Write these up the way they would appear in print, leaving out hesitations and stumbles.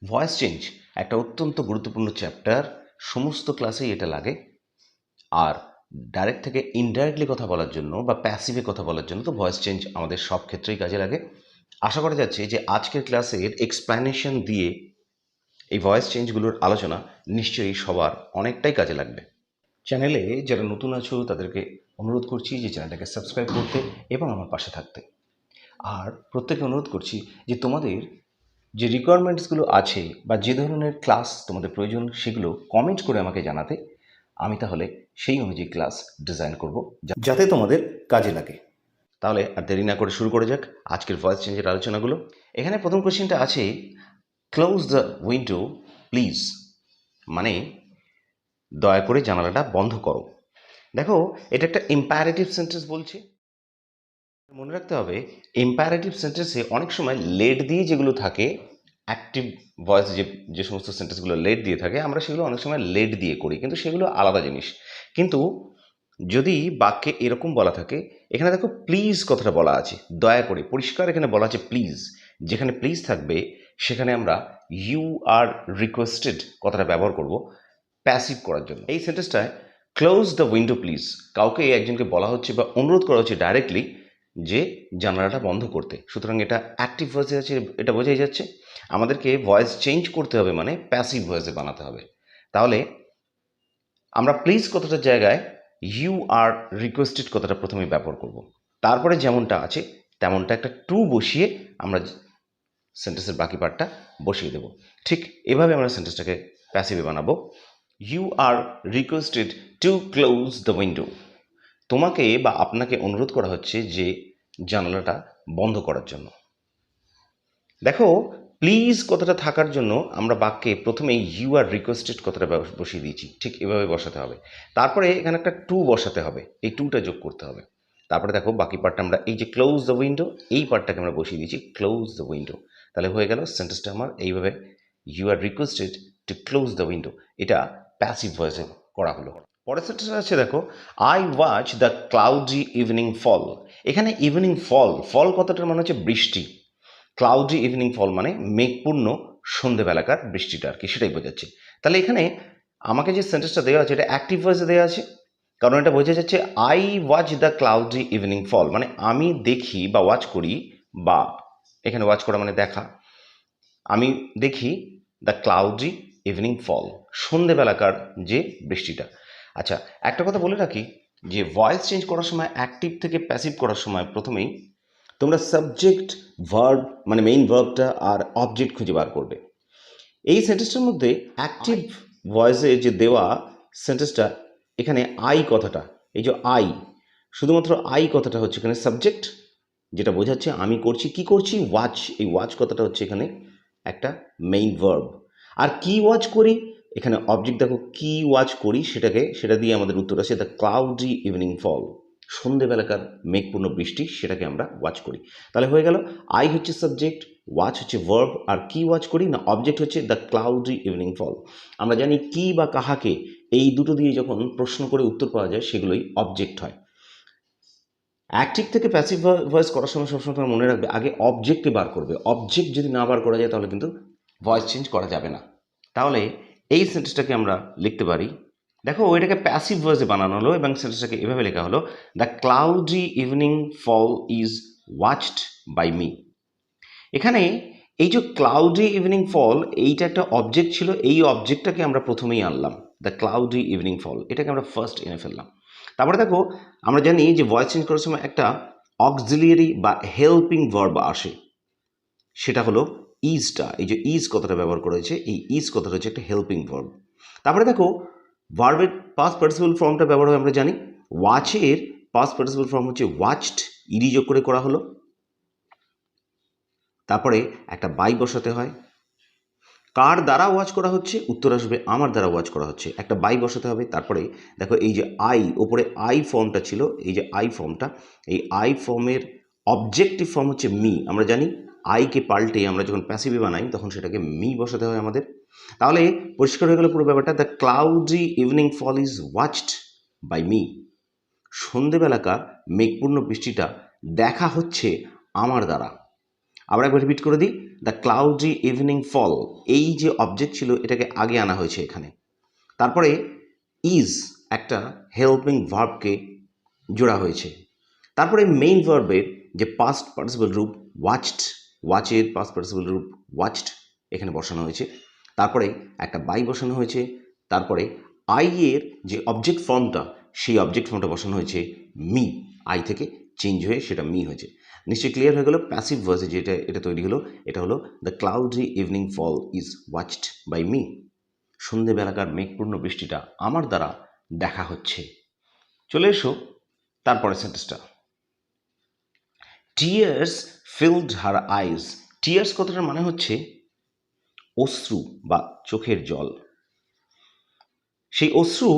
Voice change একটা অত্যন্ত গুরুত্বপূর্ণ চ্যাপ্টার। সমস্ত ক্লাসেই এটা লাগে। আর ডাইরেক্ট থেকে ইনডাইরেক্টলি কথা বলার জন্য বা প্যাসিভে কথা বলার জন্য তো ভয়েস চেঞ্জ আমাদের সব ক্ষেত্রেই কাজে লাগে। আশা করা যাচ্ছে যে আজকের ক্লাসের এক্সপ্ল্যানেশন দিয়ে এই ভয়েস চেঞ্জগুলোর আলোচনা নিশ্চয়ই সবার অনেকটাই কাজে লাগবে। চ্যানেলে যারা নতুন আছো তাদেরকে অনুরোধ করছি যে চ্যানেলটাকে সাবস্ক্রাইব করতে এবং আমার পাশে থাকতে। আর প্রত্যেকে অনুরোধ করছি যে তোমাদের যে রিকোয়ারমেন্টসগুলো আছে বা যে ধরনের ক্লাস তোমাদের প্রয়োজন সেগুলো কমেন্ট করে আমাকে জানাতে। আমি তাহলে সেই অনুযায়ী ক্লাস ডিজাইন করব যাতে তোমাদের কাজে লাগে। তাহলে আর দেরি না করে শুরু করে যাক আজকের ভয়েস চেঞ্জের আলোচনাগুলো। এখানে প্রথম কোশ্চেনটা আছে, ক্লোজ দ্য উইন্ডো প্লিজ, মানে দয়া করে জানালাটা বন্ধ করো। দেখো, এটা একটা ইম্পারেটিভ সেন্টেন্স বলছে। মনে রাখতে হবে ইম্পারেটিভ সেন্টেন্সে অনেক সময় লেট দিয়ে যেগুলো থাকে, অ্যাক্টিভ ভয়েস যে সমস্ত সেন্টেন্সগুলো লেট দিয়ে থাকে আমরা সেগুলো অনেক সময় লেট দিয়ে করি, কিন্তু সেগুলো আলাদা জিনিস। কিন্তু যদি বাক্যে এরকম বলা থাকে, এখানে দেখো প্লিজ কথাটা বলা আছে, দয়া করে, পরিষ্কার এখানে বলা আছে প্লিজ। যেখানে প্লিজ থাকবে সেখানে আমরা ইউ আর রিকোয়েস্টেড কথাটা ব্যবহার করব প্যাসিভ করার জন্য। এই সেন্টেন্সটায় ক্লোজ দ্য উইন্ডো প্লিজ, কাউকে একজনকে বলা হচ্ছে বা অনুরোধ করা হচ্ছে ডাইরেক্টলি যে জানালাটা বন্ধ করতে। সুতরাং এটা অ্যাক্টিভ ভয়েসে আছে, এটা বোঝাই যাচ্ছে। আমাদেরকে ভয়েস চেঞ্জ করতে হবে, মানে প্যাসিভ ভয়েসে বানাতে হবে। তাহলে আমরা প্লিজ কথাটার জায়গায় ইউ আর রিকোয়েস্টেড কথাটা প্রথমে ব্যবহার করব। তারপরে যেমনটা আছে তেমনটা একটা টু বসিয়ে আমরা সেন্টেন্সের বাকি পার্টটা বসিয়ে দেব। ঠিক এভাবে আমরা সেন্টেন্সটাকে প্যাসিভে বানাবো। You are requested to close the window, তোমাকে বা আপনাকে অনুরোধ করা হচ্ছে যে জানালাটা বন্ধ করার জন্য। দেখো, প্লিজ কথাটা থাকার জন্য আমরা বাক্যে প্রথমে ইউ আর রিকোয়েস্টেড কথাটা বসিয়ে দিয়েছি, ঠিক এভাবে বসাতে হবে। তারপরে এখানে একটা টু বসাতে হবে, এই টুটা যোগ করতে হবে। তারপরে দেখো বাকি পার্টটা আমরা এই যে ক্লোজ দ্য উইন্ডো, এই পার্টটাকে আমরা বসিয়ে দিয়েছি ক্লোজ দ্য উইন্ডো। তাহলে হয়ে গেল সেন্টেন্সটা আমার এইভাবে, you are requested to close the window. এটা প্যাসিভ ভয়েসে করা হলো। পরের সেন্টেন্সটা আছে দেখো, I watch the cloudy evening fall. এখানে ইভিনিং ফল, ফল কথাটার মানে হচ্ছে বৃষ্টি। ক্লাউডি ইভিনিং ফল মানে মেঘপূর্ণ সন্ধেবেলাকার বৃষ্টিটা আর কি, সেটাই বোঝাচ্ছে। তাহলে এখানে আমাকে যে সেন্টেন্সটা দেওয়া আছে এটা অ্যাক্টিভ ভয়েসে দেওয়া আছে, কারণ এটা বোঝা যাচ্ছে I watch the cloudy evening fall, মানে আমি দেখি বা ওয়াচ করি, বা এখানে ওয়াচ করা মানে দেখা, আমি দেখি দ্য ক্লাউডি ইভিনিং ফল, সন্ধেবেলাকার যে বৃষ্টিটা। আচ্ছা, একটা কথা বলে রাখি যে ভয়েস চেঞ্জ করার সময়, অ্যাক্টিভ থেকে প্যাসিভ করার সময় প্রথমেই তোমরা সাবজেক্ট, ভার্ব মানে মেইন ভার্বটা আর অবজেক্ট খুঁজে বার করবে। এই সেন্টেন্সটার মধ্যে অ্যাক্টিভ ভয়েসে যে দেওয়া সেন্টেন্সটা, এখানে আই কথাটা, এই যে আই, শুধুমাত্র আই কথাটা হচ্ছে এখানে সাবজেক্ট, যেটা বোঝাচ্ছে আমি করছি, কি করছি, ওয়াচ। এই ওয়াচ কথাটা হচ্ছে এখানে একটা মেইন ভার্ব। আর কি ওয়াচ করি, এখানে অবজেক্ট দেখো, কি ওয়াচ করি সেটা দিয়ে আমাদের উত্তর আছে দ্য ক্লাউডি ইভিনিং ফল, সন্ধেবেলাকার মেঘপূর্ণ বৃষ্টি, সেটাকে আমরা ওয়াচ করি। তাহলে হয়ে গেল আই হচ্ছে সাবজেক্ট, ওয়াচ হচ্ছে ভার্ব, আর কি ওয়াচ করি না অবজেক্ট হচ্ছে দ্য ক্লাউডি ইভিনিং ফল। আমরা জানি কি বা কাহাকে, এই দুটো দিয়ে যখন প্রশ্ন করে উত্তর পাওয়া যায় সেগুলোই অবজেক্ট হয়। অ্যাক্টিভ থেকে প্যাসিভ ভয়েস করার সময় সবসময় তোমার মনে রাখবে আগে অবজেক্টে বার করবে। অবজেক্ট যদি না বার করা যায় তাহলে কিন্তু ভয়েস চেঞ্জ করা যাবে না। তাহলে এই সেন্টেন্সটাকে আমরা লিখতে পারি, দেখো ওইটাকে প্যাসিভ ভয়েসে বানানো হলো এবং সেন্টেন্সটাকে এভাবে লেখা হলো, the cloudy evening fall is watched by me. এখানে এই যে ক্লাউডি ইভিনিং ফল, এইটা একটা অবজেক্ট ছিল, এই অবজেক্টটাকে আমরা প্রথমেই আনলাম, দ্য ক্লাউডি ইভিনিং ফল, এটাকে আমরা ফার্স্ট এনে ফেললাম। তারপরে দেখো, আমরা জানি যে ভয়েস চেঞ্জ করার সময় একটা অক্সিলিয়ারি বা হেল্পিং ভার্ব আসে, সেটা হলো ইজটা। এই যে ইজ কথাটা ব্যবহার করা হয়েছে, এই ইজ কথাটা হচ্ছে একটা হেল্পিং ভার্ব। তারপরে দেখো ভার্বের পাস্ট পার্টিসিপল ফর্মটা ব্যবহার হয় আমরা জানি, ওয়াচের পাস্ট পার্টিসিপল ফর্ম হচ্ছে ওয়াচড, ইডি যোগ করে করা হলো। তারপরে একটা বাই বসাতে হয়, কার দ্বারা ওয়াচ করা হচ্ছে, উত্তর আসবে আমার দ্বারা ওয়াচ করা হচ্ছে, একটা বাই বসাতে হবে। তারপরে দেখো এই যে আই, ওপরে আই ফর্মটা ছিল, এই যে আই ফর্মটা, এই আই ফর্মের অবজেক্টিভ ফর্ম হচ্ছে মি। আমরা জানি আইকে পাল্টে আমরা যখন প্যাসিভে বানাই তখন সেটাকে মি বসাতে হয় আমাদের। তাহলে পরিষ্কার হয়ে গেল পুরো ব্যাপারটা, the cloudy evening fall is watched by me, সন্ধেবেলাকার মেঘপূর্ণ বৃষ্টিটা দেখা হচ্ছে আমার দ্বারা। আবার একবার রিপিট করে দিই, দ্য ক্লাউডি ইভিনিং ফল, এই যে অবজেক্ট ছিল এটাকে আগে আনা হয়েছে এখানে। তারপরে ইজ একটা হেল্পিং ভার্বকে জোড়া হয়েছে। তারপরে মেইন ভার্বের যে পাস্ট পার্টিসিপল রূপ ওয়াচড, ওয়াচের পাস্ট পার্টিসিপল রূপ ওয়াচড এখানে বসানো হয়েছে। তারপরে একটা বাই বসানো হয়েছে। তারপরে আই এর যে অবজেক্ট ফর্মটা, সেই অবজেক্ট ফর্মটা বসানো হয়েছে মি, আই থেকে চেঞ্জ হয়ে সেটা মি হয়েছে। নিশ্চয়ই ক্লিয়ার হয়ে গেল প্যাসিভ ভয়েসে যেটা এটা তৈরি হলো, এটা হলো the cloudy evening fall is watched by me. সন্ধেবেলাকার মেঘপূর্ণ বৃষ্টিটা আমার দ্বারা দেখা হচ্ছে। চলে এসো তারপরে সেন্টেন্সটা। Tears filled her eyes. Tears কথাটার মানে হচ্ছে অশ্রু বা চোখের জল। সেই অশ্রু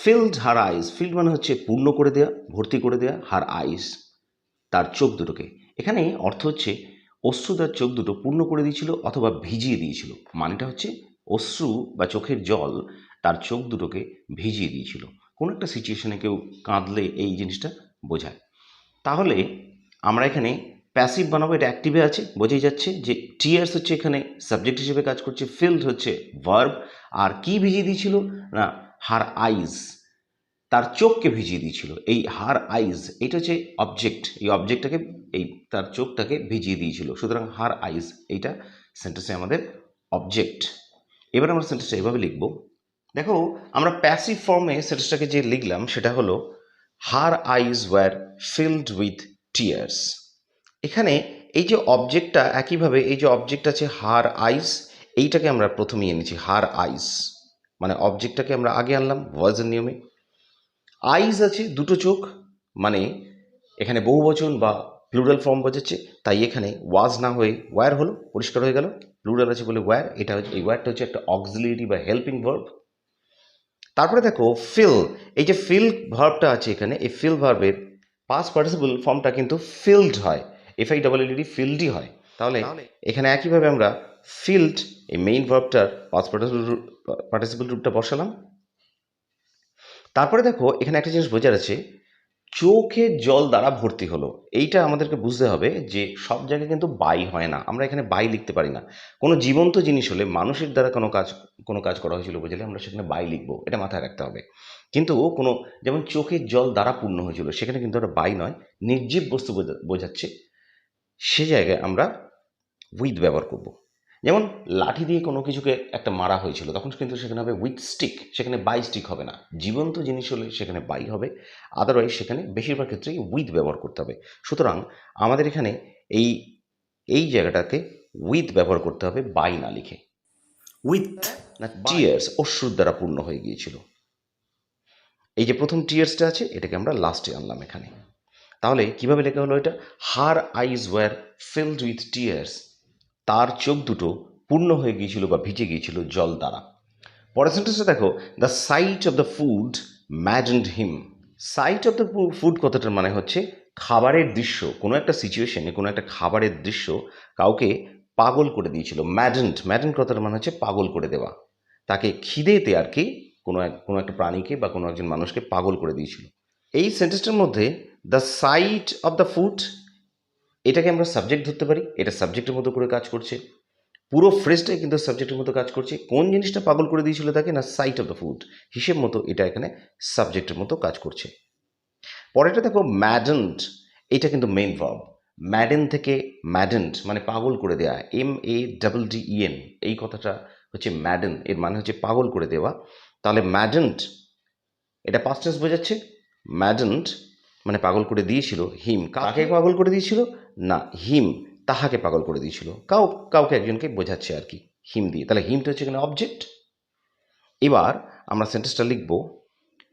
ফিলড হার আইজ, ফিল্ড মানে হচ্ছে পূর্ণ করে দেয়া, ভর্তি করে দেয়া, হার আইজ তার চোখ দুটোকে। এখানে অর্থ হচ্ছে অশ্রু তার চোখ দুটো পূর্ণ করে দিয়েছিল অথবা ভিজিয়ে দিয়েছিল। মানেটা হচ্ছে অশ্রু বা চোখের জল তার চোখ দুটোকে ভিজিয়ে দিয়েছিল। কোনো একটা সিচুয়েশনে কেউ কাঁদলে এই জিনিসটা বোঝায়। তাহলে আমরা এখানে প্যাসিভ বানাবো, এটা অ্যাক্টিভে আছে, বোঝাই যাচ্ছে যে টিয়ার্স হচ্ছে এখানে সাবজেক্ট হিসেবে কাজ করছে, ফিল্ড হচ্ছে ভার্ব, আর কি ভিজিয়ে দিয়েছিল না হার আইজ, তার চোখকে ভিজিয়ে দিয়েছিল। এই হার আইজ এটা হচ্ছে অবজেক্ট, এই অবজেক্টটাকে এই তার চোখটাকে ভিজিয়ে দিয়েছিল। সুতরাং হার আইজ এইটা সেন্টেন্সে আমাদের অবজেক্ট। এবার আমরা সেন্টেন্সটা এভাবে লিখব। দেখো আমরা প্যাসিভ ফর্মে সেন্টেন্সটাকে যে লিখলাম সেটা হলো হার আইজ ওয়্যার ফিল্ড উইথ টিয়ার্স। এখানে এই যে অবজেক্টটা, একইভাবে এই যে অবজেক্ট আছে হার আইজ, এইটাকে আমরা প্রথমেই এনেছি হার আইজ, মানে অবজেক্টটাকে আমরা আগে আনলাম ভয়েসের নিয়মে। আইজ আছে দুটো চোখ, মানে এখানে বহুবচন বা প্লুরাল ফর্ম বোঝাচ্ছে, তাই এখানে ওয়াজ না হয়ে ওয়্যার হলো, পরিষ্কার হয়ে গেল। প্লুরাল আছে বলে ওয়্যার, এটা হচ্ছে এই ওয়্যারটা হচ্ছে একটা অক্সিলিয়ারি বা হেল্পিং ভার্ব। তারপরে দেখো ফিল, এই যে ফিল ভার্বটা আছে এখানে, এই ফিল ভার্বের পাস্ট পার্টিসিপল ফর্মটা কিন্তু ফিল্ড হয়, FILLED ফিল্ডই হয়। তাহলে এখানে একইভাবে আমরা ফিল্ড এই মেইন ভার্বটার পাস্ট পার্টিসিপল রূপটা বসালাম। তারপরে দেখো এখানে একটা জিনিস বোঝার আছে, চোখের জল দ্বারা ভর্তি হলো। এইটা আমাদেরকে বুঝতে হবে যে সব জায়গায় কিন্তু বাই হয় না, আমরা এখানে বাই লিখতে পারি না। কোনো জীবন্ত জিনিস হলে, মানুষের দ্বারা কোনো কাজ করা হয়েছিল বুঝলে আমরা সেখানে বাই লিখবো, এটা মাথায় রাখতে হবে। কিন্তু কোনো যেমন চোখের জল দ্বারা পূর্ণ হয়েছিল, সেখানে কিন্তু ওটা বাই নয়, নির্জীব বস্তু বোঝাচ্ছে, সে জায়গায় আমরা উইথ ব্যবহার করব। যেমন লাঠি দিয়ে কোনো কিছুকে একটা মারা হয়েছিল, তখন কিন্তু সেখানে হবে উইথ স্টিক, সেখানে বাই স্টিক হবে না। জীবন্ত জিনিস হলে সেখানে বাই হবে, আদারওয়াইজ সেখানে বেশিরভাগ ক্ষেত্রেই উইথ ব্যবহার করতে হবে। সুতরাং আমাদের এখানে এই জায়গাটাতে উইথ ব্যবহার করতে হবে, বাই না লিখে। উইথ না টিয়ার্স, অশ্রুর দ্বারা পূর্ণ হয়ে গিয়েছিল। এই যে প্রথম টিয়ার্সটা আছে এটাকে আমরা লাস্টে আনলাম এখানে। তাহলে কিভাবে লেখা হলো এটা, হার আইজ ওয়্যার ফিলড উইথ টিয়ার্স, তার চোখ দুটো পূর্ণ হয়ে গিয়েছিল বা ভিজে গিয়েছিল জল দ্বারা। পরের সেন্টেন্সটা দেখো, the sight of the food maddened him. Sight of the food কথাটার মানে হচ্ছে খাবারের দৃশ্য, কোনো একটা সিচুয়েশনে কোনো একটা খাবারের দৃশ্য কাউকে পাগল করে দিয়েছিল। ম্যাডেন্ড কথাটার মানে হচ্ছে পাগল করে দেওয়া, তাকে খিদেতে আর কি কোনো একটা প্রাণীকে বা কোনো একজন মানুষকে পাগল করে দিয়েছিল। এই সেন্টেন্সটার মধ্যে the sight of the food, এটাকে আমরা সাবজেক্ট ধরতে পারি, এটা সাবজেক্টের মতো করে কাজ করছে। পুরো ফ্রেজটাই কিন্তু সাবজেক্টের মতো কাজ করছে। কোন জিনিসটা পাগল করে দিয়েছিল তাকে, না সাইট অফ দ্য ফুড, হিসেব মতো এটা এখানে সাবজেক্টের মতো কাজ করছে। পরেরটা দেখো ম্যাডেন্ড, এটা কিন্তু মেইন ভার্ব। ম্যাডেন থেকে ম্যাডেন্ড মানে পাগল করে দেয়া, MADDEN, এই কথাটা হচ্ছে ম্যাডেন, এর মানে হচ্ছে পাগল করে দেওয়া। তাহলে ম্যাডেন্ড এটা পাস্ট টেন্স বোঝাচ্ছে, ম্যাডেন্ড মানে পাগল করে দিয়েছিল হিম, কাকে পাগল করে দিয়েছিল না হিম তাহাকে পাগল করে দিয়েছিল, কাউকে একজনকে বোঝাচ্ছে আর কি হিম দিয়ে। তাহলে হিমটা হচ্ছে এখানে অবজেক্ট। এবার আমরা সেন্টেন্সটা লিখব।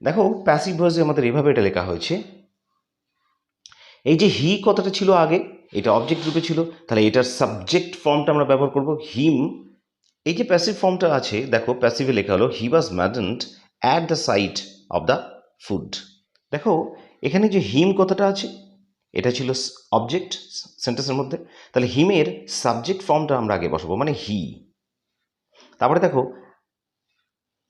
দেখো প্যাসিভ ভয়েসে আমাদের এভাবে এটা লেখা হয়েছে, এই যে হি কথাটা ছিল আগে, এটা অবজেক্ট রূপে ছিল, তাহলে এটার সাবজেক্ট ফর্মটা আমরা ব্যবহার করব হিম। এই যে প্যাসিভ ফর্মটা আছে দেখো, প্যাসিভে লেখা হলো he was maddened at the sight of the food. দেখো এখানে যে হিম কথাটা আছে এটা ছিল অবজেক্ট সেন্টেন্সের মধ্যে, তাহলে হিমের সাবজেক্ট ফর্মটা আমরা আগে বসাবো, মানে হি। তারপরে দেখো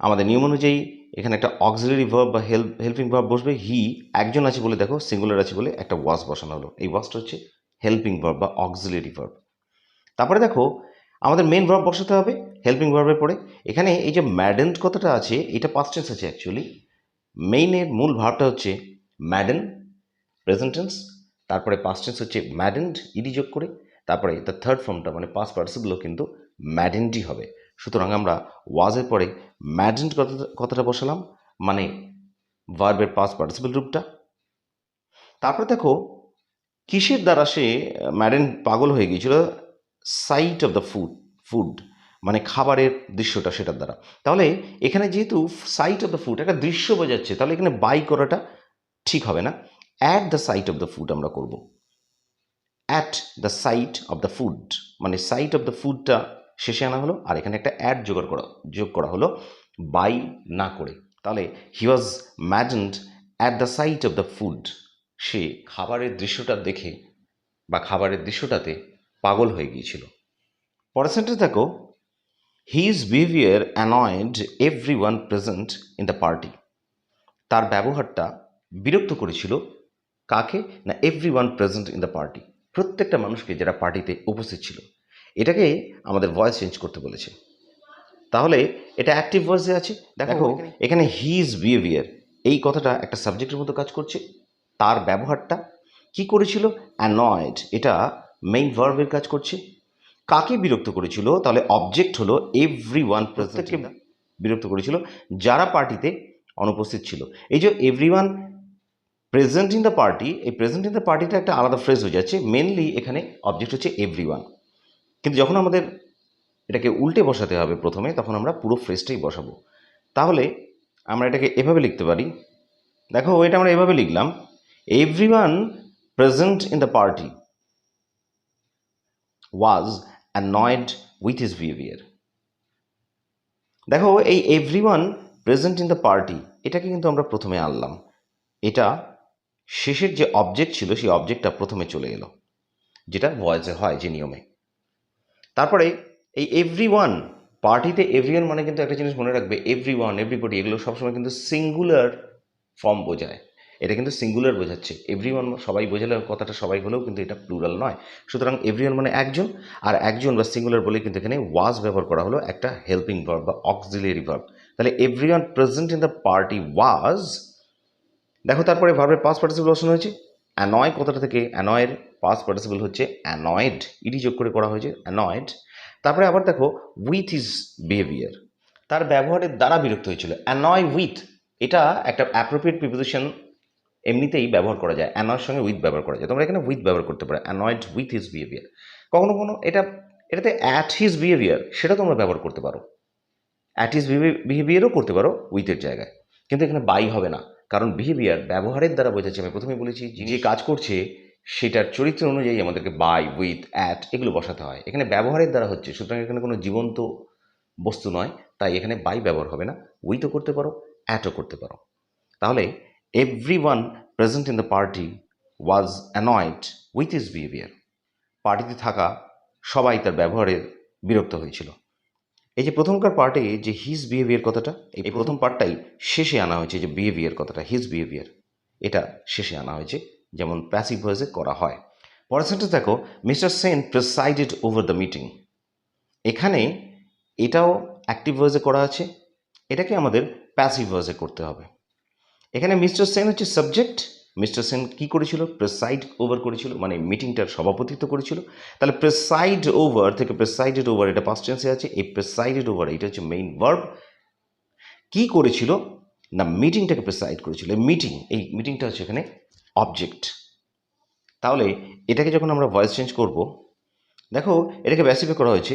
আমাদের নিয়ম অনুযায়ী এখানে একটা অক্সিলারি ভার্ব বা হেল্পিং ভার্ব বসবে। হি একজন আছে বলে দেখো সিঙ্গুলার আছে বলে একটা ওয়াজ বসানো হলো, এই ওয়াজটা হচ্ছে হেল্পিং ভার্ব বা অক্সিলারি ভার্ব। তারপরে দেখো আমাদের মেন ভার্ব বসাতে হবে হেল্পিং ভার্বের পরে। এখানে এই যে ম্যাডেন্ড কথাটা আছে এটা পাস্ট টেন্স আছে অ্যাকচুয়ালি। মেইনের মূল ভার্বটা হচ্ছে ম্যাডেন প্রেজেন্ট টেন্স, তারপরে পাস্ট টেন্স হচ্ছে ম্যাডেন্ড ইডি যোগ করে, তারপরে তার থার্ড ফর্মটা মানে পাস্ট পার্টিসিপলও কিন্তু ম্যাডেন্ডই হবে। সুতরাং আমরা ওয়াজের পরে ম্যাডেন্ড কথাটা বসালাম, মানে ভার্বের পাস্ট পার্টিসিপল রূপটা। তারপরে দেখো কিসের দ্বারা সে ম্যাডেন পাগল হয়ে গিয়েছিল, সাইট অফ দ্য ফুড মানে খাবারের দৃশ্যটা, সেটার দ্বারা। তাহলে এখানে যেহেতু সাইট অফ দ্য ফুড একটা দৃশ্য বোঝাচ্ছে, তাহলে এখানে বাই করাটা ঠিক হবে না, at the sight of the food আমরা করব। At the sight of the food মানে সাইট অফ দ্য ফুডটা শেষে আনা হলো, আর এখানে একটা অ্যাড যোগ করা হলো বাই না করে। তাহলে he was maddened at the sight of the food, সে খাবারের দৃশ্যটা দেখে বা খাবারের দৃশ্যটাতে পাগল হয়ে গিয়েছিল। পরের সেন্টেন্স দেখো, his behaviour annoyed every one present in the party. তার ব্যবহারটা বিরক্ত করেছিল কাকে না, every one present in the party, প্রত্যেকটা মানুষকে যারা পার্টিতে উপস্থিত ছিল। এটাকে আমাদের ভয়েস চেঞ্জ করতে বলেছে। তাহলে এটা অ্যাক্টিভ ভয়েসে আছে। দেখো এখানে হিজ বিহেভিয়ার এই কথাটা একটা সাবজেক্টের মতো কাজ করছে, তার ব্যবহারটা কি করেছিল, অ্যানয়েড, এটা মেইন ভার্বের কাজ করছে। কাকে বিরক্ত করেছিল, তাহলে অবজেক্ট হলো এভরি ওয়ান, প্রত্যেককে বিরক্ত করেছিল যারা পার্টিতে অনুপস্থিত ছিল। এই যে every one present in the party, এই প্রেজেন্ট ইন দ্য পার্টিটা একটা আলাদা ফ্রেজ হয়ে যাচ্ছে, মেনলি এখানে অবজেক্ট হচ্ছে এভরি ওয়ান। কিন্তু যখন আমাদের এটাকে উল্টে বসাতে হবে প্রথমে, তখন আমরা পুরো ফ্রেজটাই বসাবো। তাহলে আমরা এটাকে এভাবে লিখতে পারি, দেখো এটা আমরা এভাবে লিখলাম, every one present in the party was annoyed with his behaviour. দেখো এই every one present in the party এটাকে কিন্তু আমরা প্রথমে আনলাম, এটা শেষের যে অবজেক্ট ছিল সেই অবজেক্টটা প্রথমে চলে এলো, যেটা ভয়েসে হয় যে নিয়মে। তারপরে এই এভরি ওয়ান, পার্টিতে এভরি ওয়ান মানে কিন্তু একটা জিনিস মনে রাখবে, এভরি ওয়ান এভরিবডি এগুলো সবসময় কিন্তু সিঙ্গুলার ফর্ম বোঝায়, এটা কিন্তু সিঙ্গুলার বোঝাচ্ছে। এভরি ওয়ান সবাই বোঝালে কথাটা সবাই হলেও কিন্তু এটা প্লুরাল নয়। সুতরাং এভরি ওয়ান মানে একজন, আর একজন বা সিঙ্গুলার বলে কিন্তু এখানে ওয়াজ ব্যবহার করা হলো একটা হেল্পিং ভার্ব বা অক্সিলিয়ারি ভার্ব। তাহলে every one present in the party ওয়াজ, দেখো তারপরে ভার্বের পাস্ট পার্টিসিপল বসানো হয়েছে, অ্যানয় কথাটা থেকে অ্যানয়ের পাস্ট পার্টিসিপল হচ্ছে অ্যানয়েড, ইডি যোগ করে করা হয়েছে অ্যানয়েড। তারপরে আবার দেখো উইথ হিজ বিহেভিয়ার, তার ব্যবহারের দ্বারা বিরক্ত হয়েছিল, অ্যানয় উইথ, এটা একটা অ্যাপ্রোপ্রিয়েট প্রিপোজিশন এমনিতেই ব্যবহার করা যায়, অ্যানয়ের সঙ্গে উইথ ব্যবহার করা যায়, তোমরা এখানে উইথ ব্যবহার করতে পারো, অ্যানয়েড উইথ হিজ বিহেভিয়ার। কখনো কখনো এটাতে অ্যাট হিজ বিহেভিয়ার সেটা তোমরা ব্যবহার করতে পারো, অ্যাট হিজ বিহেভিয়ারও করতে পারো উইথের জায়গায়, কিন্তু এখানে বাই হবে না, কারণ বিহেভিয়ার ব্যবহারের দ্বারা বোঝাচ্ছে। আমি প্রথমে বলেছি যে কাজ করছে সেটার চরিত্র অনুযায়ী আমাদেরকে বাই, উইথ, অ্যাট এগুলো বসাতে হয়, এখানে ব্যবহারের দ্বারা হচ্ছে, সুতরাং এখানে কোনো জীবন্ত বস্তু নয়, তাই এখানে বাই ব্যবহার হবে না, উইথও করতে পারো অ্যাটও করতে পারো। তাহলে every one present in the party was annoyed with his behaviour, পার্টিতে থাকা সবাই তার ব্যবহারে বিরক্ত হয়েছিল। এই যে প্রথমকার পার্টে যে হিজ বিহেভিয়ার কথাটা, এই প্রথম পার্টটাই শেষে আনা হয়েছে, যে বিহেভিয়ার কথাটা হিজ বিহেভিয়ার এটা শেষে আনা হয়েছে, যেমন প্যাসিভ ভয়েসে করা হয়। পরের সেন্টেন্স দেখো, mister Sen presided over the meeting. এখানে এটাও অ্যাক্টিভ ভয়েসে করা আছে, এটাকে আমাদের প্যাসিভ ভয়েসে করতে হবে। এখানে মিস্টার সেন হচ্ছে সাবজেক্ট, মিস্টার সেন কী করেছিল, প্রেসাইড ওভার করেছিল, মানে মিটিংটার সভাপতিত্ব করেছিল। তাহলে প্রেসাইড ওভার থেকে প্রেসাইডেড ওভার এটা পাস্ট টেন্সে আছে, এই প্রেসাইডেড ওভার এটা হচ্ছে মেইন ভার্ব। কি করেছিল না, মিটিংটাকে প্রেসাইড করেছিল, এই মিটিংটা হচ্ছে এখানে অবজেক্ট। তাহলে এটাকে যখন আমরা ভয়েস চেঞ্জ করব, দেখো এটাকে প্যাসিভে করা হয়েছে,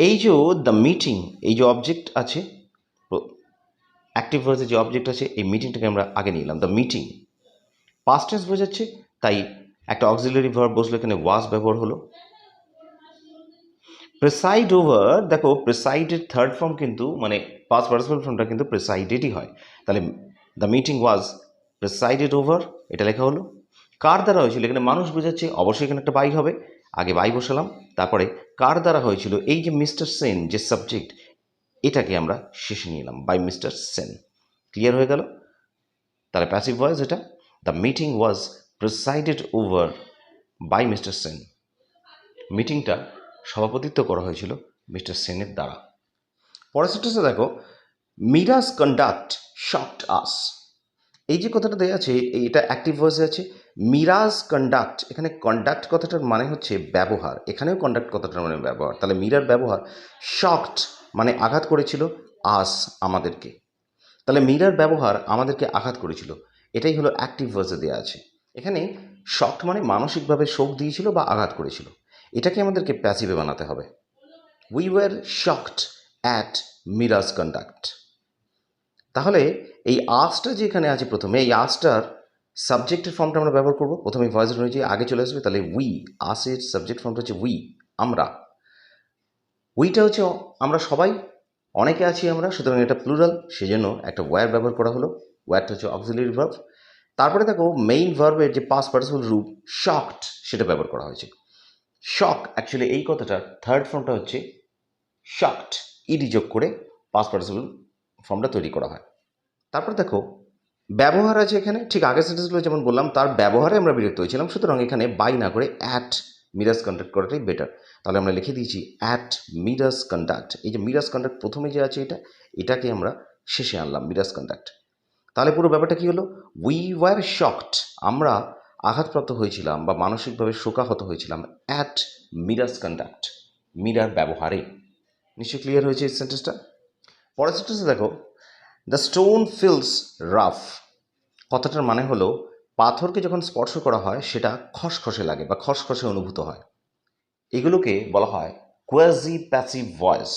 এই যে দ্য মিটিং, এই যে অবজেক্ট আছে অ্যাক্টিভ ভয়েসে যে অবজেক্ট আছে, এই মিটিংটাকে আমরা আগে নিলাম, দ্য মিটিং পাস্ট টেন্স বোঝাচ্ছে, তাই একটা অক্সিলারি ভার্ব বসলে এখানে ওয়াজ ব্যবহার হলো। প্রেসাইড ওভার, দেখো প্রেসাইডের থার্ড ফর্ম কিন্তু মানে পাস্ট পার্টিসিপল ফর্মটা কিন্তু প্রেসাইডেডই হয়, তাহলে the meeting was presided over এটা লেখা হলো। কার দ্বারা হয়েছিল, এখানে মানুষ বোঝাচ্ছে, অবশ্যই এখানে একটা বাই হবে, আগে বাই বসালাম, তারপরে কার দ্বারা হয়েছিল, এই যে মিস্টার সেন যে সাবজেক্ট এটাকে আমরা শেষে নিয়ে এলাম, বাই মিস্টার সেন। ক্লিয়ার হয়ে গেল? তাহলে প্যাসিভ ভয়েস এটা, the meeting was presided over by mister Sen. মিটিংটা সভাপতিত্ব করা হয়েছিল মিস্টার সেনের দ্বারা। পরের সেন্টেন্সে দেখো, মিরাস কন্ডাক্ট শকড আস। এই যে কথাটা দেওয়া আছে এটা অ্যাক্টিভ ভয়েসে আছে। মিরাজ কন্ডাক্ট, এখানে কন্ডাক্ট কথাটার মানে হচ্ছে ব্যবহার, এখানেও কন্ডাক্ট কথাটার মানে ব্যবহার। তাহলে মিরার ব্যবহার শকড মানে আঘাত করেছিল, আস আমাদেরকে। তাহলে মিরার ব্যবহার আমাদেরকে আঘাত করেছিল, এটাই হলো অ্যাক্টিভ ভয়েসে দেওয়া আছে। এখানে শকড মানে মানসিকভাবে শোক দিয়েছিল বা আঘাত করেছিল, এটাকে আমাদেরকে প্যাসিভে বানাতে হবে। We were shocked at Miraj conduct. তাহলে এই আসটা যে এখানে আছে প্রথমে, এই আসটার সাবজেক্টের ফর্মটা আমরা ব্যবহার করবো। প্রথমে ভয়েসের অনুযায়ী আগে চলে আসবে, তাহলে উই, আসের সাবজেক্ট ফর্মটা হচ্ছে উই, আমরা। উইটা হচ্ছে আমরা সবাই, অনেকে আছি আমরা, সুতরাং এটা প্লুরাল, সেজন্য একটা ওয়্যার ব্যবহার করা হলো। ওয়্যারটা হচ্ছে অক্সিলারি ভার্ব। তারপরে দেখো মেইন ভার্বের যে পাস্ট পার্টিসিপল রূপ শকড, সেটা ব্যবহার করা হয়েছে। শক অ্যাকচুয়ালি এই কথাটার থার্ড ফর্মটা হচ্ছে শকড, ইডি যোগ করে পাস্ট পার্টিসিপল ফর্মটা তৈরি করা হয়। তারপর দেখো ব্যবহার আছে এখানে, ঠিক আগের সেন্টেন্সগুলো যেমন বললাম তার ব্যবহারে আমরা বিরক্ত হয়েছিলাম, সুতরাং এখানে বাই না করে অ্যাট মিরাস কন্ডাক্ট করাটাই বেটার। তাহলে আমরা লিখে দিয়েছি অ্যাট মিরাস কন্ডাক্ট। এই যে মিরাস কন্ডাক্ট প্রথমে যে আছে এটাকে আমরা শেষে আনলাম, মিরাস কন্ডাক্ট। তাহলে পুরো ব্যাপারটা কি হলো, উই ওয়ার শকড, আমরা আঘাতপ্রাপ্ত হয়েছিলাম বা মানসিকভাবে শোকাহত হয়েছিলাম অ্যাট মিরাস কন্ডাক্ট, মিরার ব্যবহারে। নিশ্চয়ই ক্লিয়ার হয়েছে এই সেন্টেন্সটা। পরের সেন্টেন্সে দেখো, দ্য স্টোন ফিলস রাফ। কথাটার মানে হলো পাথরকে যখন স্পর্শ করা হয় সেটা খসখসে লাগে বা খসখসে অনুভূত হয়। এগুলোকে বলা হয় কোয়াজি প্যাসিভ ভয়েস।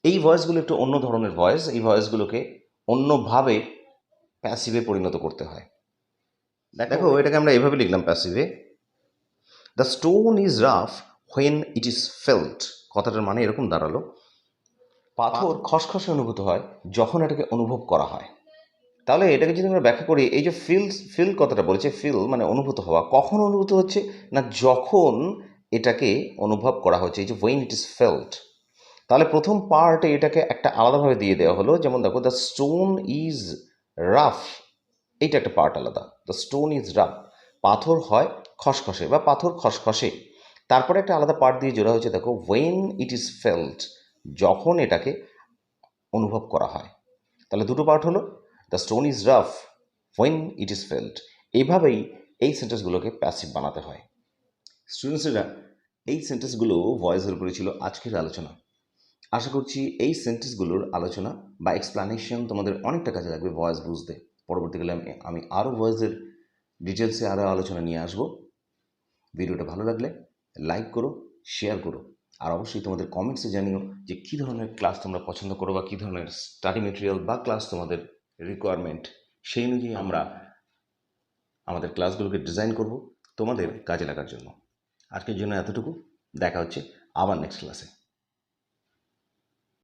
এই ভয়েসগুলো একটু অন্য ধরনের ভয়েস, এই ভয়েসগুলোকে অন্যভাবে প্যাসিভে পরিণত করতে হয়। দেখো এটাকে আমরা এভাবে লিখলাম প্যাসিভে, the stone is rough when it is felt. কথাটার মানে এরকম দাঁড়ালো, পাথর খসখসে অনুভূত হয় যখন এটাকে অনুভব করা হয়। তাহলে এটাকে যদি আমরা ব্যাখ্যা করি, এই যে ফিল কথাটা বলেছে, ফিল মানে অনুভূত হওয়া, কখন অনুভূত হচ্ছে না যখন এটাকে অনুভব করা হচ্ছে, এই যে ওয়েন ইট ইজ ফেল্ট। তাহলে প্রথম পার্টে এটাকে একটা আলাদাভাবে দিয়ে দেওয়া হলো, যেমন দেখো দ্য স্টোন ইজ রাফ, এইটা একটা পার্ট আলাদা। দ্য স্টোন ইজ রাফ, পাথর হয় খসখসে বা পাথর খসখসে। তারপরে একটা আলাদা পার্ট দিয়ে জোড়া হয়েছে, দেখো ওয়েন ইট ইজ ফেল্ট, যখন এটাকে অনুভব করা হয়। তাহলে দুটো পার্ট হলো, the stone is rough when it is felt. এইভাবেই এই সেন্টেন্সগুলোকে প্যাসিভ বানাতে হয়। স্টুডেন্টসরা, এই সেন্টেন্সগুলো ভয়েসের উপরে ছিল আজকের আলোচনা। আশা করছি এই সেন্টেন্সগুলোর আলোচনা বা এক্সপ্লানেশন তোমাদের অনেকটা কাজে লাগবে ভয়েস বুঝতে। পরবর্তীকালে আমি আরও ভয়েসের ডিটেলসে আরও আলোচনা নিয়ে আসবো। ভিডিওটা ভালো লাগলে লাইক করো, শেয়ার করো, আর অবশ্যই তোমাদের কমেন্টসে জানিও যে কী ধরনের ক্লাস তোমরা পছন্দ করো বা কী ধরনের স্টাডি মেটেরিয়াল বা ক্লাস তোমাদের রিকোয়ারমেন্ট, সেই অনুযায়ী আমরা আমাদের ক্লাসগুলোকে ডিজাইন করব তোমাদের কাজে লাগার জন্য। আজকের জন্য এতটুকু, দেখা হচ্ছে আবার নেক্সট ক্লাসে।